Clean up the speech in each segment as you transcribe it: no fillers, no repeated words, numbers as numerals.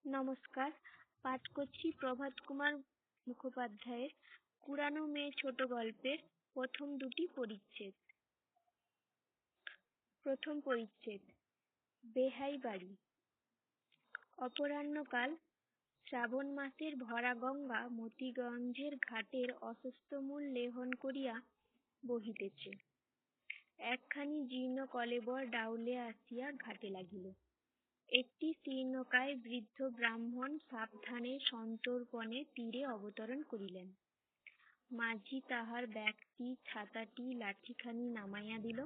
নমস্কার, পাঠ করছি প্রভাত কুমার মুখোপাধ্যায়ের কুড়ানো মেয়ে ছোট গল্পের প্রথম দুটি পরিচ্ছেদ। প্রথম পরিচ্ছেদ, বেহাই বাড়ি। অপরাহ্নকাল, শ্রাবণ মাসের ভরা গঙ্গা মতিগঞ্জের ঘাটের অস্বস্থমূল লেহন করিয়া বহিতেছে। একখানি জীর্ণ কলেবর ডাউলে আসিয়া ঘাটে লাগিল। একটি শীর্ণকায় বৃদ্ধ ব্রাহ্মণ সাবধানে সন্তর্পণে তীরে অবতরণ করিলেন। মাঝি তাহার ব্যাগটি, ছাতাটি, লাঠিখানি নামাইয়া দিল।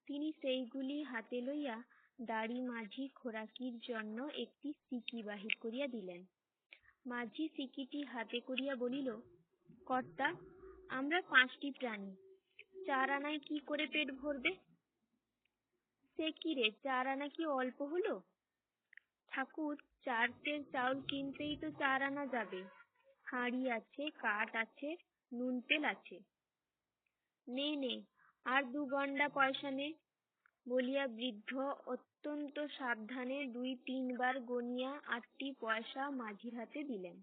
তিনি সেইগুলি হাতে লইয়া দাঁড়ি মাঝি খোরাকির জন্য একটি সিকি বাহির করিয়া দিলেন। মাঝি সিকিটি হাতে করিয়া বলিল, কর্তা, আমরা 5টি প্রাণী, 4 আনায় কি করে পেট ভরবে? সে কি রে, 4 আনা কি অল্প হলো? ঠাকুর, 4 সের চাউল কিনতেই তো 4 আনা যাবে। হাঁড়ি আছে, কাঠ আছে, নুন তেল আছে। নে নে, আর 2 গন্ডা পয়সা নে, বলিয়া বৃদ্ধ অত্যন্ত সাবধানে 2-3 বার গনিয়া 8টি পয়সা মাঝির হাতে দিলেন।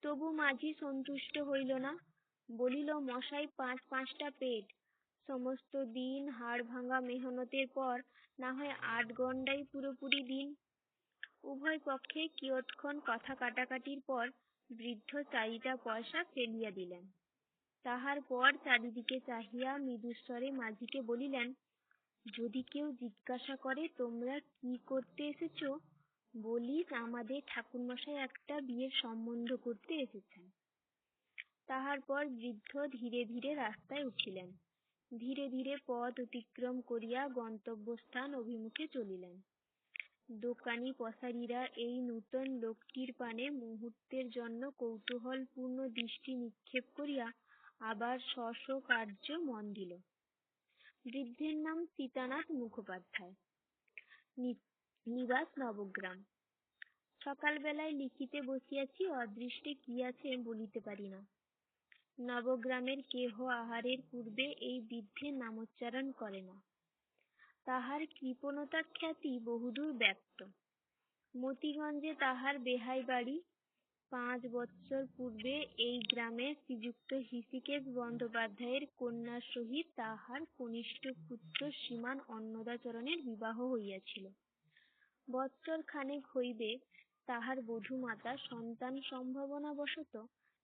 তবু মাঝি সন্তুষ্ট হইল না, বলিল, মশাই, 5-5টা পেট, সমস্ত দিন হাড় ভাঙা মেহনতের পর না হয় 8 গন্ডাই পুরোপুরি দিন। উভয় পক্ষে কিয়ৎক্ষণ কথা কাটাকাটির পর বৃদ্ধ 4টা পয়সা ফেলিয়া দিলেন। তাহার পর চারিদিকে চাহিয়া মৃদুস্বরে মাঝিকে বলিলেন, যদি কেউ জিজ্ঞাসা করে তোমরা কি করতে এসেছ, বলিস আমাদের ঠাকুরমশাই একটা বিয়ের সম্বন্ধ করতে এসেছেন। তাহার পর বৃদ্ধ ধীরে ধীরে রাস্তায় উঠিলেন। ধীরে ধীরে পথ অতিক্রম করিয়া গন্তব্যস্থান অভিমুখে চলিলেন। দোকানি পসারিরা এই নূতন লোকটির পানে মুহূর্তের জন্য কৌতূহলপূর্ণ দৃষ্টি নিক্ষেপ করিয়া আবার স্ব কার্যে মন দিল। বৃদ্ধের নাম সীতানাথ মুখোপাধ্যায়, নিবাস নবগ্রাম। সকালবেলায় লিখিতে বসিয়াছি, অদৃষ্টে কি আছে বলিতে পারি না। নবগ্রামের কেহ আহারের পূর্বে এই বৃদ্ধের নামোচ্চারণ করে না। তাহার কৃপণতা খ্যাতি বহুদূর ব্যাপ্ত। মতিগঞ্জে তাহার বেহাই বাড়ি। 5 বৎসর পূর্বে এই গ্রামে শ্রীযুক্ত হৃষিকেশ বন্দ্যোপাধ্যায়ের কন্যার সহিত তাহার কনিষ্ঠ পুত্র শ্রীমান অন্নদাচরণের বিবাহ হইয়াছিল। বৎসর খানেক হইবে তাহার বধূমাতা সন্তান সম্ভাবনাবশত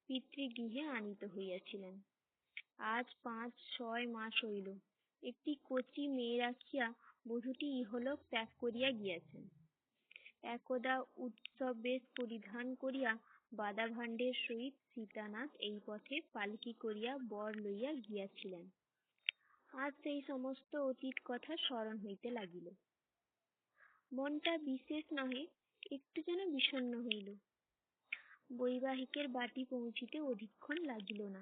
পিতৃগৃহে আনীত হইয়াছিলেন। আজ 5-6 মাস হইল। একটি কচি মেয়ে রাখিয়া বধূটি ইহলোক ত্যাগ করিয়া গিয়াছেন। একদা উৎসব বেশ পরিধান করিয়া বাদাভাণ্ডের সহিত সীতানাথ এই পথে পালকি করিয়া বর লইয়া গিয়াছিলেন। আজ সেই সমস্ত অতীত কথা স্মরণ হইতে লাগিল। মনটা বিশেষ নহে, একটু যেন বিষণ্ণ হইল। বৈবাহিকের বাটি পৌঁছিতে অধিকক্ষণ লাগিল না।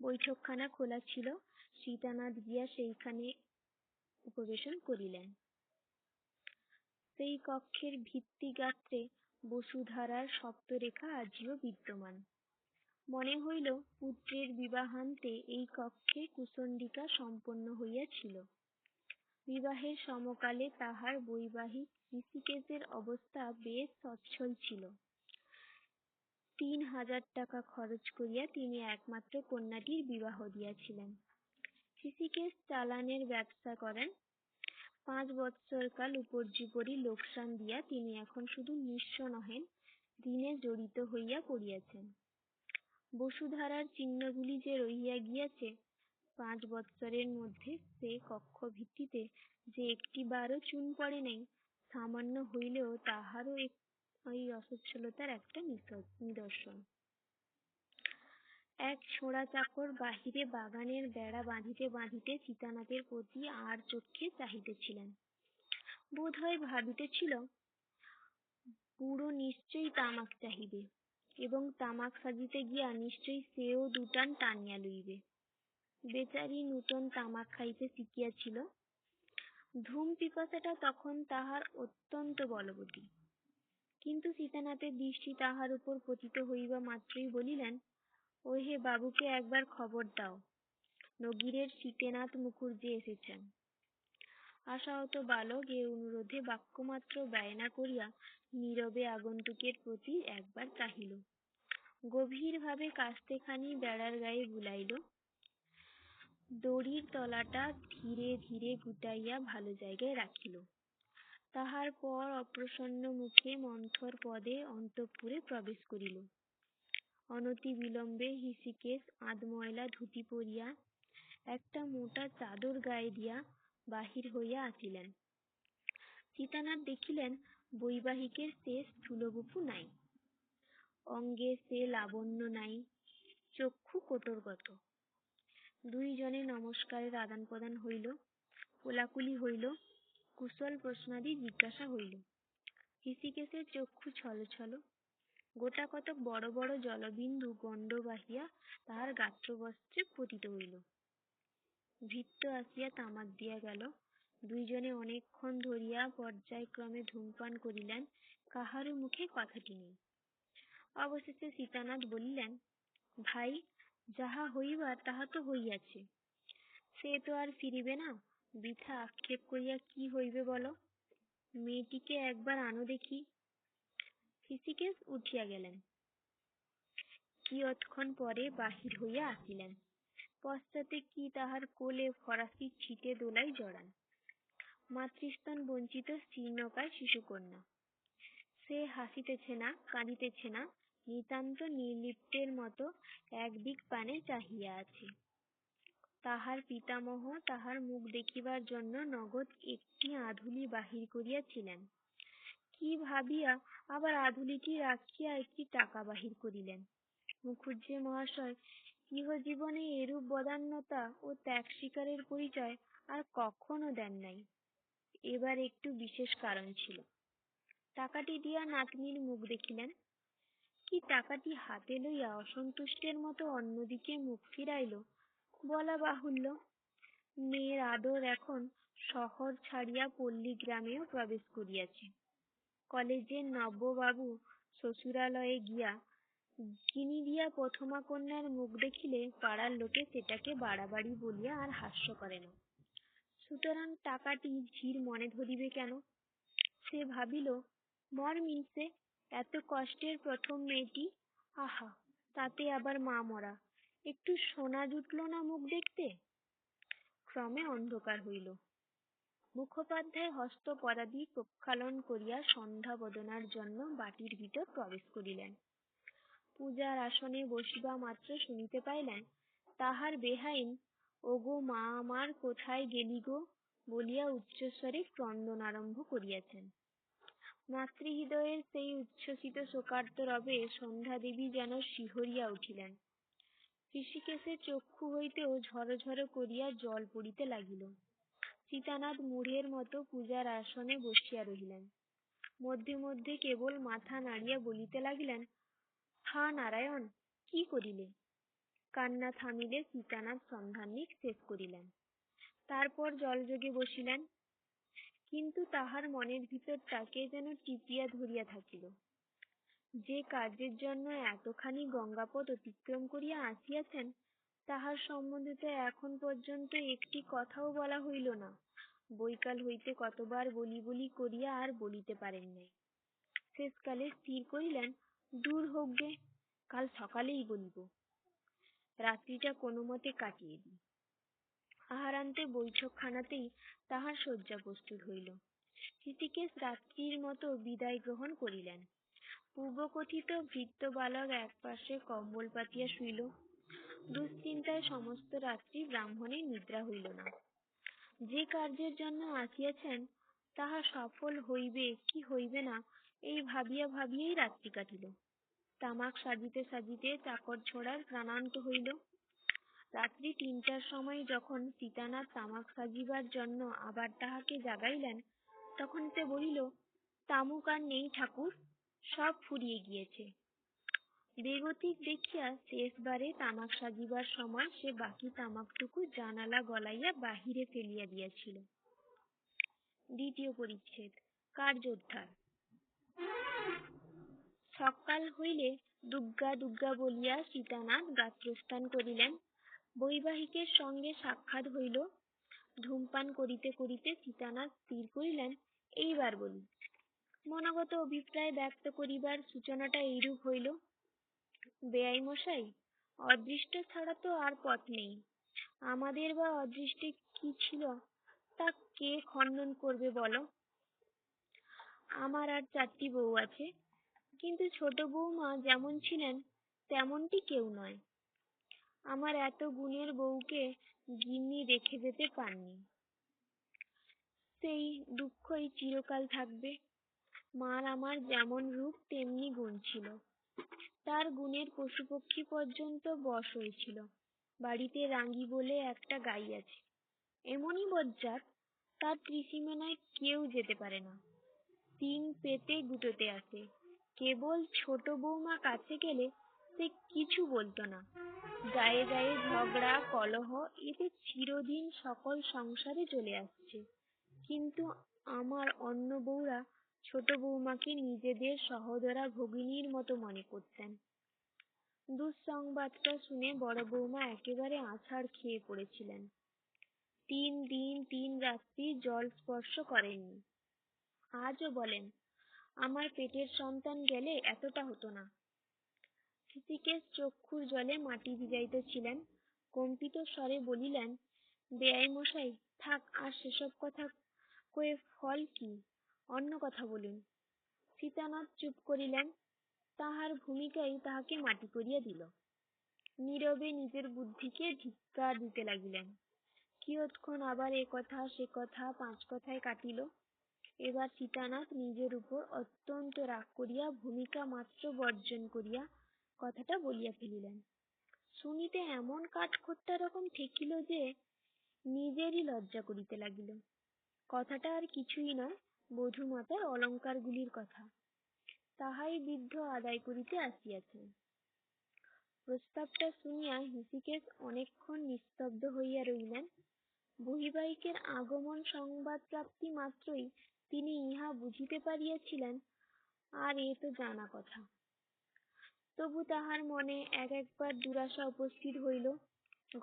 বৈঠকখানা খোলা ছিল। সীতানাথ গিয়া সেইখানে উপবেশন করিলেন। সেই কক্ষের ভিত্তিগাত্রে বসুধারার সপ্তরেখা আজিও বিদ্যমান। মনে হইল পুত্রের বিবাহান্তে এই কক্ষে কুশণ্ডিকা সম্পন্ন হইয়াছিল। বিবাহের সমকালে তাহার বৈবাহিক হৃষিকেশের অবস্থা বেশ সচ্ছল ছিল। 3000 টাকা খরচ করিয়া তিনি একমাত্র কন্যাটির বিবাহ দিয়াছিলেন। হৃষিকেশ চালানের ব্যবসা করেন। 5 বৎসরকাল উপর্যুপরি লোকসান দিয়া তিনি এখন শুধু নিঃস্ব নহেন, ঋণে জড়িত হইয়া পড়িয়াছেন। বসুধারার চিহ্নগুলি যে রহিয়া গিয়াছে, 5 বৎসরের মধ্যে সে কক্ষ ভিত্তিতে যে একটিবারও চুন পড়ে নাই, সামান্য হইলেও তাহারও এই অসচ্ছলতার একটা নিদর্শন। এক ছোঁড়া চাকর বাহিরে বাগানের বেড়া বাঁধিতে বাঁধিতে সীতানাথের প্রতি আর চক্ষে চাহিতেছিলেন। বোধ হয় ভাবিতেছিল, বুড়ো নিশ্চয়ই তামাক চাহিবে, এবং তামাক সাজিতে গিয়া নিশ্চয়ই সেও 2 টান টানিয়া লইবে। বেচারি নূতন তামাক খাইতে শিখিয়াছিল। ধূম পিপাসাটা তখন তাহার অত্যন্ত বলবতী। কিন্তু সীতানাথের দৃষ্টি তাহার উপর পতিত হইবা মাত্রই বলিলেন, ওহে, বাবুকে একবার খবর দাও, নগিরের সীতেনাথ মুখুজ্জে এসেছেন। আশাহত বালক এ অনুরোধে বাক্যমাত্র ব্যয় না করিয়া নীরবে আগন্তুকের প্রতি একবার চাহিল, গভীরভাবে কাস্তেখানি বেড়ার গায়ে বুলাইল, দড়ির তলাটা ধীরে ধীরে গুটাইয়া ভালো জায়গায় রাখিল। তাহার পর অপ্রসন্ন মুখে মন্থর পদে অন্তঃপুরে প্রবেশ করিল। অনতি বিলম্বে হৃষিকেশ আধময়লা ধুতি পরিয়া একটা মোটা চাদর গায়ে দিয়া বাহির হইয়া আসিলেন। সীতানাথ দেখিলেন বৈবাহিকের সে স্থূলবপু নাই, অঙ্গে সে লাবণ্য নাই, চক্ষু কোটরগত। দুইজনে নমস্কারের আদান প্রদান হইল, কোলাকুলি হইল, কুশল প্রশ্নাদি জিজ্ঞাসা হইল। হৃষিকেশের চক্ষু ছল ছল, গোটা কতক বড় বড় জলবিন্দু গণ্ড বাহিয়া তাহার গাত্রবস্ত্রে পতিত হইল। ভৃত্য আসিয়া তামাক দিয়া গেল। দুইজনে অনেকক্ষণ ধরিয়া পর্যায়ক্রমে ধূমপান করিলেন, কাহারও মুখে কথাটি নেই। অবশেষে সীতানাথ বলিলেন, ভাই, যাহা হইবার তাহা তো হইয়াছে, সে তো আর ফিরিবে না, বৃথা আক্ষেপ করিয়া কি হইবে বলো, মেয়েটিকে একবার আনো দেখি। হৃষিকেশ উঠিয়া গেলেন, কিয়ৎক্ষণ পরে বাহির হইয়া আসিলেন। পশ্চাতে কি তাহার কোলে ফরাসি ছিটে দোলাই জড়ান, মাতৃস্তন বঞ্চিত শীর্ণকায় শিশুকন্যা। সে হাসিতেছে না, কাঁদিতেছে না, নিতান্ত নির্লিপ্তের মতো একদিক পানে চাহিয়া আছে। তাহার পিতামহ তাহার মুখ দেখিবার জন্য নগদ একটি আধুলি বাহির করিয়াছিলেন। কি ভাবিয়া আবার আধুলিটি রাখিয়া একটি টাকা বাহির করিলেন। মুখুজ্যে মহাশয় ইহজীবনে এরূপ বদান্যতা ও ত্যাগ স্বীকারের পরিচয় আর কখনো দেন নাই। এবার একটু বিশেষ কারণ ছিল। টাকাটি দিয়া নাতনির মুখ দেখিলেন। কি টাকাটি হাতে লইয়া অসন্তুষ্টের মতো অন্যদিকে মুখ ফিরাইল বলা বাহুল্য। মেয়ের আদর এখন শহর ছাড়িয়া পল্লী গ্রামেও প্রবেশ করিয়াছে। কলেজের নব্যবাবু শ্বশুরালয়ে গিয়া গিনি দিয়া প্রথমা কন্যার মুখ দেখিলে পাড়ার লোকে সেটাকে বাড়াবাড়ি বলিয়া আর হাস্য করে না। সুতরাং টাকাটি ঝির মনে ধরিবে কেন? সে ভাবিল, মর মিনসে, এত কষ্টের প্রথম মেয়েটি, আহা, তাতে আবার মা মরা, একটু সোনা জুটল না মুখ দেখতে। ক্রমে অন্ধকার হইল। মুখোপাধ্যায় হস্তপদাদি প্রক্ষালন করিয়া সন্ধ্যা বদনার জন্য বাটির ভিতর প্রবেশ করিলেন। পূজার আসনে বসিবা মাত্র শুনিতে পাইলেন তাহার বেহাইন ওগো মা আমার কোথায় গেলি গো বলিয়া উচ্চস্বরে ক্রন্দন আরম্ভ করিয়াছেন। মাতৃহৃদয়ের সেই উচ্ছ্বসিত শোকার্ত রবে সন্ধ্যাদেবী যেন শিহরিয়া উঠিলেন। হৃষিকেশের চক্ষু হইতেও ঝরঝর করিয়া জল পড়িতে লাগিল। সীতানাথ মূঢ়ের মতো পূজার আসনে বসিয়া রহিলেন। মধ্যে মধ্যে কেবল মাথা নাড়িয়া বলিতে লাগিলেন, হা নারায়ণ, কি করিলে? কান্না থামিলে সীতানাথ সন্ধানিক শেষ করিলেন। তারপর জলযোগে বসিলেন। কিন্তু তাহার মনের ভিতরটা কে যেন টিপিয়া ধরিয়া থাকিল। যে কার্যের জন্য এতখানি গঙ্গাপথ অতিক্রম করিয়া আসিয়াছেন, তাহার সম্বন্ধে তো এখন পর্যন্ত একটি কথাও বলা হইল না। বৈকাল হইতে কতবার বলি বলি করিয়া আর বলিতে পারেন নাই। শেষকালে স্থির করিলেন, দূর হোক গে, কাল সকালেই বলিব। রাত্রিটা কোনো মতে কাটিয়ে দিই। আহারান্তে বৈঠকখানাতেই তাহার শয্যা প্রস্তুত হইল। হৃষিকেশ রাত্রির মতো বিদায় গ্রহণ করিলেন। পূর্বকথিত ভৃত্য বালক একপাশে কম্বল পাতিয়া শুইল। দুশ্চিন্তায় সমস্ত রাত্রি ব্রাহ্মণের নিদ্রা হইল না। যে কার্যের জন্য আসিয়াছেন তাহা সফল হইবে কি হইবে না এই ভাবিয়া ভাবিয়াই রাত্রি কাটিল। তামাক সাজিতে সাজিতে চাকর ছোড়ার প্রাণান্ত হইল। রাত্রি ৩টার সময় যখন সীতানাথ তামাক সাজিবার জন্য আবার তাহাকে জাগাইলেন, তখন সে বলিল, তামুক আর নেই ঠাকুর, সব ফুরিয়ে গিয়েছে। বেগতিক দেখিয়া শেষবারে তামাক সাজিবার সময় সে বাকি তামাকটুকু জানালা গলাইয়া বাহিরে ফেলিয়া দিয়াছিল। দ্বিতীয় পরিচ্ছেদ, কার্যোদ্ধার। সকাল হইলে দুগ্গা দুগ্গা বলিয়া সীতানাথ গাত্রস্থান করিলেন। বৈবাহিকের সঙ্গে সাক্ষাৎ হইল। ধূমপান করিতে করিতে সীতানাথ স্থির করিলেন, এইবার বলি। মনোগত অভিপ্রায় ব্যক্ত করিবার সূচনাটা এইরূপ হইল। বেয়াই মশাই, অদৃষ্ট ছাড়া তো আর পথ নেই। আমাদের বা অদৃষ্টে কি ছিল তা কে খণ্ডন করবে বলো? আমার আর 4টি বউ আছে, কিন্তু ছোট বৌমা যেমন ছিলেন তেমনটি কেউ নয়। আমার এত গুণের বউকে গিন্নি রেখে যেতে পারনি। সেই দুঃখই চিরকাল থাকবে। মার আমার যেমন রূপ তেমনি গুণ ছিল। তার গুণের পশুপক্ষী পর্যন্ত বশ হয়েছিল। বাড়িতে রাঙ্গি বলে একটা গাই আছে, এমনই বজ্জাত, তার ত্রিসীমানায় কেউ যেতে পারে না। 3 পেতে গুটোতে আসে। কেবল ছোট বৌমা কাছে গেলে সে কিছু বলতো না। গায়ে গায়ে ঝগড়া কলহ, এতে চিরদিন সকল সংসারে চলে আসছে। কিন্তু আমার অন্য বউরা ছোট বৌমাকে নিজেদের সহোদরা ভগিনীর মতো মনে করতেন। দুঃসংবাদটা শুনে বড় বৌমা একেবারে আছাড় খেয়ে পড়েছিলেন। 3 দিন 3 রাত্রি জল স্পর্শ করেননি। আজও বলেন, আমার পেটের সন্তান গেলে এতটা হতো না। হৃষিকেশ চক্ষুর জলে মাটি ভিজাইতেছিলেন, কম্পিত স্বরে বলিলেন, বেয়াই মশাই, থাক, আর সেসব কথা কয়ে ফল কি? অন্য কথা বলুন। সীতানাথ চুপ করিলেন। তাহার ভূমিকাই তাহাকে মাটি করিয়া দিল। নীরবে নিজের বুদ্ধিকে ধিক্কার দিতে লাগিলেন। কিয়ৎক্ষণ আবার এ কথা সে কথা 5 কথায় কাটিল। এবার সীতানাথ নিজের উপর অত্যন্ত রাগ করিয়া ভূমিকা মাত্র বর্জন করিয়া কথাটা বলিয়া ফেলিলেন। শুনিতে এমন কাঠখোট্টা রকম ঠেকিল যে নিজেরই লজ্জা করিতে লাগিল। কথাটা আর কিছুই নয়, বধূমাতার অলঙ্কারগুলির কথা। তাহাই বৃদ্ধ আদায় করিতে আসিয়াছেন। প্রস্তাবটা শুনিয়া হৃষিকেশ অনেকক্ষণ নিস্তব্ধ হইয়া রহিলেন। বহিবাহিকের আগমন সংবাদ প্রাপ্তি মাত্রই তিনি ইহা বুঝিতে পারিয়াছিলেন, আর এ তো জানা কথা। তবু তাহার মনে একবার দুরাশা উপস্থিত হইল,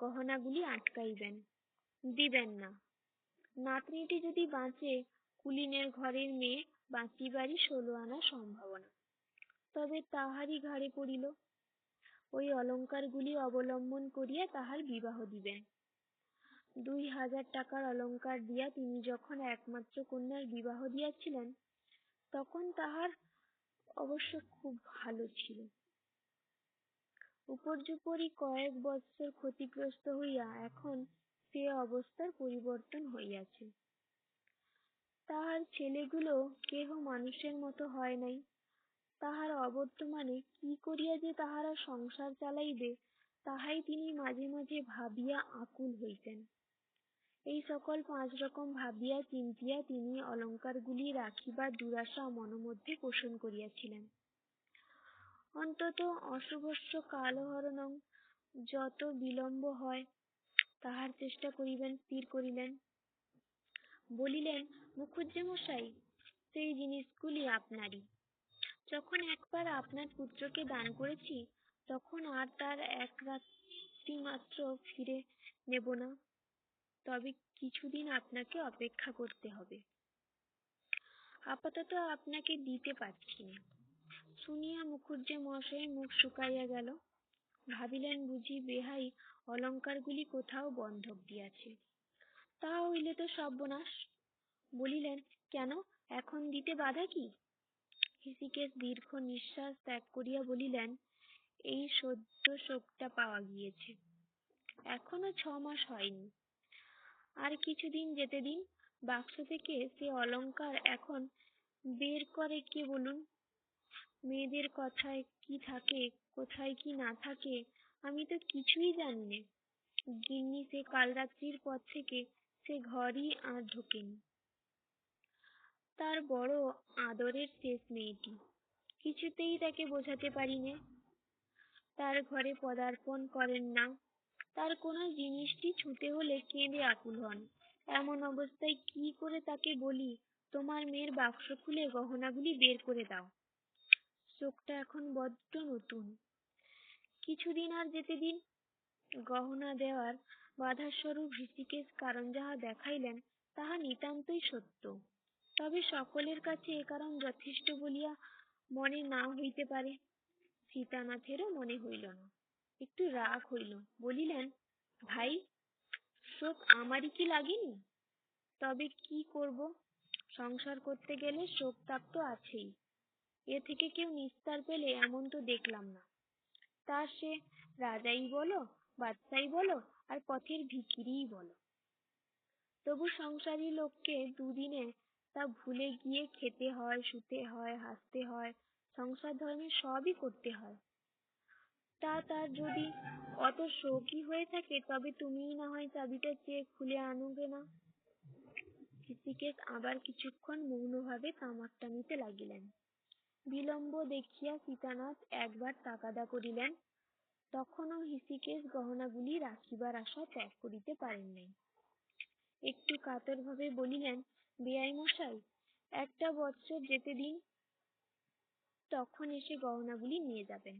গহনাগুলি আটকাইবেন, দিবেন না। নাতনিটি যদি বাঁচে, কুলীনের ঘরের মেয়ে, বাঁচিবারই 16 আনা সম্ভাবনা। তবে তাহারই ঘাড়ে পড়িল। ওই অলঙ্কারগুলি অবলম্বন করিয়া তাহার বিবাহ দিবেন। 2000 টাকার অলঙ্কার দিয়া তিনি যখন একমাত্র কন্যার বিবাহ দিয়াছিলেন, তখন তাহার অবশ্য খুব ভালো ছিল। উপর্যুপরি কয়েক বৎসর ক্ষতিগ্রস্ত হইয়া এখন সে অবস্থার পরিবর্তন হইয়াছে। তাহার ছেলেগুলো কেহ মানুষের মতো হয় নাই। তাহার অবর্তমানে কি করিয়া যে তাহারা সংসার চালাইবে, তাহাই তিনি মাঝে মাঝে ভাবিয়া আকুল হইতেন। এই সকল 5 রকম ভাবিয়া চিন্তিয়া তিনি অলঙ্কারগুলি রাখিবার দুরাশা মনোমধ্যে পোষণ করিয়াছিলেন। অন্তত অশুভস্য কালহরণং, যত বিলম্ব হয় তাহার চেষ্টা করিবেন স্থির করিলেন। বলিলেন, মুখুজ্যে মশাই, সেই জিনিসগুলি আপনারই। যখন একবার আপনার পুত্রকে দান করেছি, তখন আর তার এক রাত্রি মাত্র ফিরে নেব না। তবে কিছুদিন আপনাকে অপেক্ষা করতে হবে। আপাতত আপনাকে দিতে পারছি না। শুনিয়া মুখুজ্যে মশাই মুখ শুকাইয়া গেল। ভাবিলেন বুঝি বেহাই অলঙ্কারগুলি কোথাও বন্ধক দিয়াছে। তাহা হইলে তো সর্বনাশ। বলিলেন, কেন, এখন দিতে বাধা কি? হৃষিকেশ দীর্ঘ নিঃশ্বাস ত্যাগ করিয়া বলিলেন, এই সদ্য শোকটা পাওয়া গিয়েছে, এখনো 6 মাস হয়নি। আর কিছুদিন যেতে দিন। বাক্স থেকে সে অলঙ্কার এখন বের করে কে বলুন? মেয়েদের কথায় কি থাকে, কোথায় কি না থাকে, আমি তো কিছুই জানি নে। গিন্নি সে কাল রাত্রির পর থেকে সে ঘরই আর ঢোকেনি। তার বড় আদরের শেষ মেয়েটি, কিছুতেই তাকে বোঝাতে পারি নে। তার ঘরে পদার্পণ করেন না। তার কোনো জিনিসটি ছুঁতে হলে কেঁদে আকুল হন। এমন অবস্থায় কি করে তাকে বলি, তোমার মেয়ের বাক্স খুলে গহনাগুলি বের করে দাও? চোখটা এখন বড্ড নতুন, কিছুদিন আর যেতে দিন। গহনা দেওয়ার বাধার স্বরূপ হৃষিকেশ কারণ যাহা দেখাইলেন তাহা নিতান্তই সত্য, তবে সকলের কাছে এ কারণ যথেষ্ট বলিয়া মনে না হইতে পারে। সীতানাথেরও মনে হইল না, একটু রাগ হইল। বলিলেন, ভাই, শোক আমারই কি লাগেনি? তবে কি করব, সংসার করতে গেলে শোক তাপ তো আছেই, এ থেকে কেউ নিস্তার পেলে এমন তো দেখলাম না। তা সে রাজাই বলো, বাদশাই বলো, আর পথের ভিখিরিই বলো, তবু সংসারী লোককে দুদিনে তা ভুলে গিয়ে খেতে হয়, শুতে হয়, হাসতে হয়, সংসার ধর্মে সবই করতে হয়। তা তার যদি অত শৌকই হয়ে থাকে তবে তুমিই না হয় চাবিটা চেয়ে খুলে আনোগে না। হৃষিকেশ আবার কিছুক্ষণ মৌনভাবে তামাক টানিতে লাগিলেন। বিলম্ব দেখিয়া সীতানাথ একবার তাগাদা করিলেন। তখনও হৃষিকেশ গহনাগুলি রাখিবার আশা ত্যাগ করিতে পারেন নাই। একটু কাতরভাবে বলিলেন, বেয়াই মশাই, একটা বৎসর যেতে দিন, তখন এসে গহনাগুলি নিয়ে যাবেন।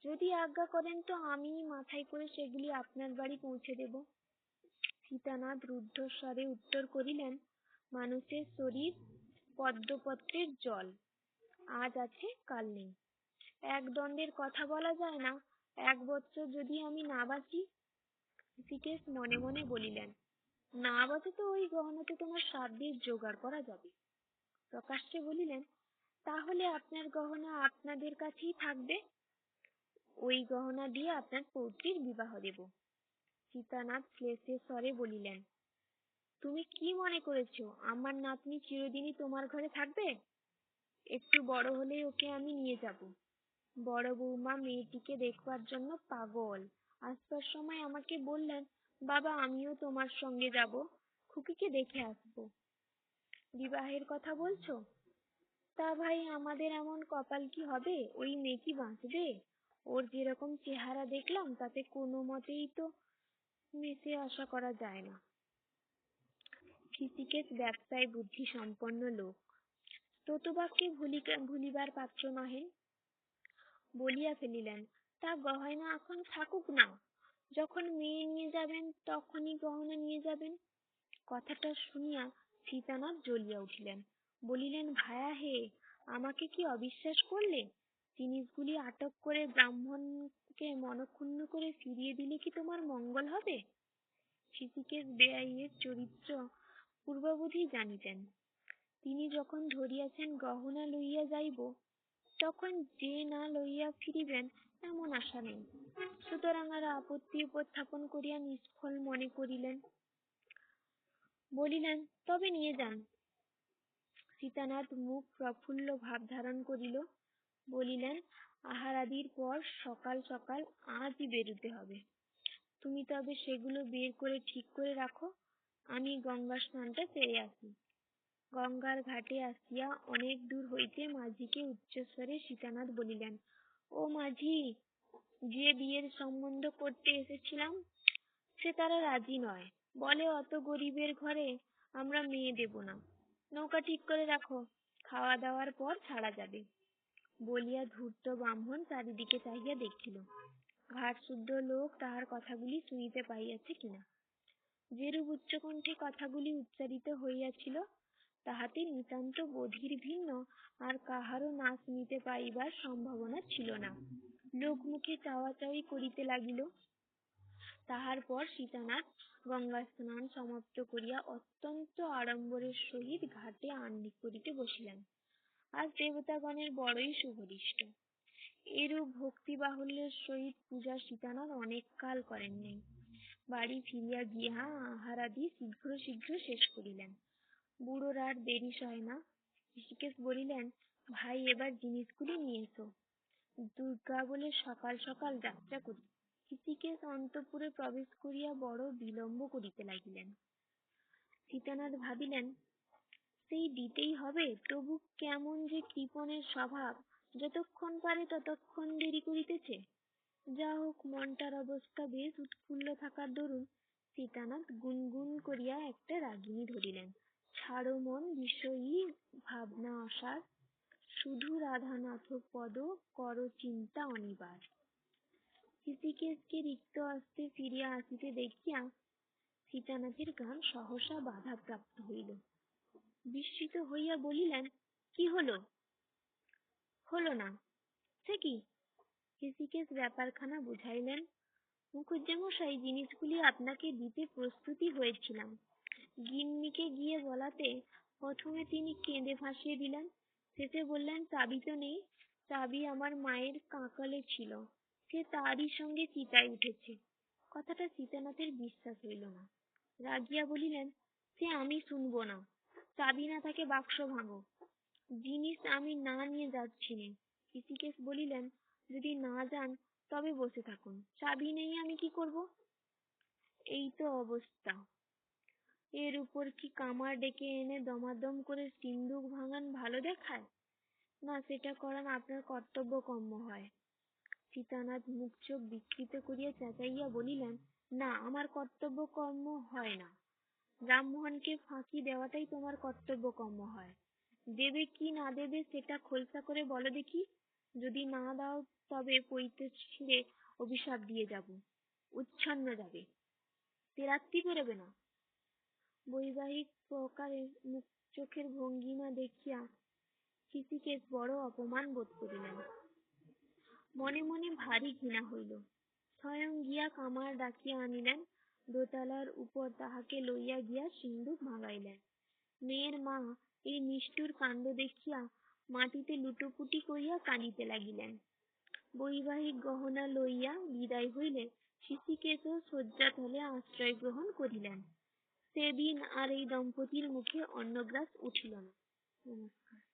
যদি আজ্ঞা করেন তো আমিই মাথায় করে সেগুলি আপনার বাড়ি পৌঁছে দেব। সীতানাথ রুদ্ধস্বরে উত্তর করিলেন, মানুষের শরীর পদ্মপত্রের জল, আজ আছে কাল নেই। এক দণ্ডের কথা বলা যায় না, এক বৎসর যদি আমি না বাঁচি। হৃষিকেশ মনে মনে বলিলেন, না বাঁচে তো ওই গহনাতে তোমার শ্রাদ্ধের জোগাড় করা যাবে। প্রকাশ্যে বলিলেন, তাহলে আপনার গহনা আপনাদের কাছেই থাকবে, ওই গহনা দিয়ে আপনার পৌত্রীর বিবাহ দেব। সীতানাথ শ্লেষের স্বরে বলিলেন, তুমি কি মনে করেছ আমার নাতনি চিরদিনই তোমার ঘরে থাকবে? একটু বড় হলেই ওকে আমি নিয়ে যাব। বড় বৌমা মেয়েটিকে দেখবার জন্য পাগল। আসবার সময় আমাকে বললেন, বাবা, আমিও তোমার সঙ্গে যাব, খুকিকে দেখে আসবো। বিবাহের কথা বলছো? তা ভাই, আমাদের এমন কপাল কি হবে? ওই মেয়ে কি বাঁচবে? ওর যেরকম চেহারা দেখলাম তাতে কোনো মতেই তো মেসে আশা করা যায় না। হৃষিকেশ ব্যবসায় বুদ্ধি সম্পন্ন লোক, স্তোত্রবাক্যে ভুলিবার পাত্র নহেন। বলিয়া ফেলিলেন, তা গহনা এখন থাকুক না, যখন মেয়ে নিয়ে যাবেন তখনই গহনা নিয়ে যাবেন। কথাটা শুনিয়া সীতানাথ জ্বলিয়া উঠিলেন। বলিলেন, ভায়া হে, আমাকে কি অবিশ্বাস করলে? জিনিসগুলি আটক করে ব্রাহ্মণকে মনক্ষুণ্ণ করে ফিরিয়ে দিলে কি তোমার মঙ্গল হবে? হৃষিকেশ বেয়াইয়ের চরিত্র পূর্ববুধি জানিতেন। তিনি যখন ধরিয়াছেন গহনা লইয়া যাইব, তখন যে না লইয়া ফিরিবেন এমন আশা নেই। সুতরাং আর আপত্তি উপস্থাপন করিয়া নিষ্ফল মনে করিলেন। বলিলেন, তবে নিয়ে যান। সীতানাথ মুখ প্রফুল্ল ভাব ধারণ করিল। বলিলেন, আহারাদির পর সকাল সকাল আজই বেরুতে হবে। তুমি তবে সেগুলো বের করে ঠিক করে রাখো, আমি গঙ্গা স্নানটা সেরে আসি। গঙ্গার ঘাটে আসিয়া অনেক দূর হইতে মাঝিকে উচ্চস্বরে সীতানাথ বলিলেন, ও মাঝি, যে বিয়ের সম্বন্ধ করতে এসেছিলাম সে তারা রাজি নয়, বলে অত গরিবের ঘরে আমরা মেয়ে দেব না। নৌকা ঠিক করে রাখো, খাওয়া দাওয়ার পর ছাড়া যাবে। বলিয়া ধূর্ত ব্রাহ্মণ চারিদিকে চাহিয়া দেখিল, ঘাট শুদ্ধ লোক তাহার কথাগুলি শুনিতে পাইয়াছে কিনা। যেরূপ উচ্চকণ্ঠে কথাগুলি উচ্চারিত হইয়াছিল তাহাতে নিতান্ত বধির ভিন্ন আর কাহারও না শুনিতে পাইবার সম্ভাবনা ছিল না। লোক মুখে চাওয়াচাওয়ি করিতে লাগিল। তাহার পর সীতানাথ গঙ্গা স্নান সমাপ্ত করিয়া অত্যন্ত আড়ম্বরের সহিত ঘাটে আহ্নিক করিতে বসিলেন। আজ দেবতাগণের বড়ই শুভদৃষ্ট। এরূপ ভক্তি বাহুল্যের সহিত পূজা সীতানাথ অনেক কাল করেন নাই। বাড়ি ফিরিয়া গিয়া আহারাদি শীঘ্র শীঘ্র শেষ করিলেন। বুড়োর আর দেরি সয় না। হৃষিকেশ বলিলেন, ভাই, এবার জিনিসগুলি নিয়ে এসো, দুর্গা বলে সকাল সকাল যাত্রা করি। হৃষিকেশ অন্তঃপুরে প্রবেশ করিয়া বড় বিলম্ব করিতে লাগিলেন। সীতানাথ ভাবিলেন, সেই দিতেই হবে, তবু কেমন যে কৃপণের স্বভাব, যতক্ষণ পারে ততক্ষণ দেরি করিতেছে। যা হোক, মনটার অবস্থা বেশ উৎফুল্ল থাকার দরুন সীতানাথ গুনগুন করিয়া একটা রাগিনী ধরিলেন, ছাড়ো মন বিষয়ী ভাবনা অসার, শুধু রাধানাথ পদ কর চিন্তা অনিবার। হৃষিকেশকে রিক্ত হস্তে ফিরিয়া আসিতে দেখিয়া সীতানাথের গান সহসা বাধাপ্রাপ্ত হইল। বিস্মিত হইয়া বলিলেন, কি হলো? হলো না? সে কি? হৃষিকেশ ব্যাপারখানা বুঝাইলেন। মুখুজ্যেমশাই, জিনিসগুলি আপনাকে দিতে প্রস্তুতই হয়েছিলাম। গিন্নিকে গিয়ে বলাতে প্রথমে তিনি কেঁদে ভাসিয়ে দিলেন, শেষে বললেন চাবি তো নেই। চাবি আমার মায়ের কাঁকালে ছিল, সে তারই সঙ্গে চিতায় উঠেছে। কথাটা সীতানাথের বিশ্বাস হইল না। রাগিয়া বলিলেন, সে আমি শুনবো না। চাবি না থাকে বাক্স ভাঙো। জিনিস আমি না নিয়ে যাচ্ছি নে। হৃষিকেশ বলিলেন, যদি না যান তবে বসে থাকুন, চাবি নেই আমি কি করব? এই তো অবস্থা। এর উপর কি কামার ডেকে এনে দমাদম করে সিন্দুক ভাঙান ভালো দেখায়? না, সেটা করান আপনার কর্তব্য কর্ম হয়। সীতানাথ মুখ চোখ বিকৃত করিয়া চেঁচাইয়া বলিলেন, না, আমার কর্তব্য কর্ম হয় না। রামমোহনকে ফাঁকি দেওয়াটাই তোমার কর্তব্য কর্ম হয়। দেবে কি না দেবে সেটা খোলসা করে বলো দেখি। যদি না দাও তবে পৈতে ছিঁড়ে অভিশাপ দিয়ে যাব, উচ্ছন্ন যাবে, রাত্রি বেরোবে না। বৈবাহিক প্রকারে মুখ চোখের ভঙ্গিমা দেখিয়া হৃষিকেশ বড় অপমান বোধ করিলেন। মনে মনে ভারী ঘৃণা হইল। স্বয়ং গিয়া কামার ডাকিয়া আনিলেন, দোতলার উপর তাহাকে লইয়া গিয়া সিন্দুক ভাঙাইলেন। মেয়ের মা এই নিষ্ঠুর কাণ্ড দেখিয়া মাটিতে লুটোপুটি করিয়া কাঁদিতে লাগিলেন। বৈবাহিক গহনা লইয়া বিদায় হইলে হৃষিকেশও শয্যাতলে আশ্রয় গ্রহণ করিলেন। সেদিন আর এই দম্পতির মুখে অন্নগ্রাস উঠিল না। নমস্কার।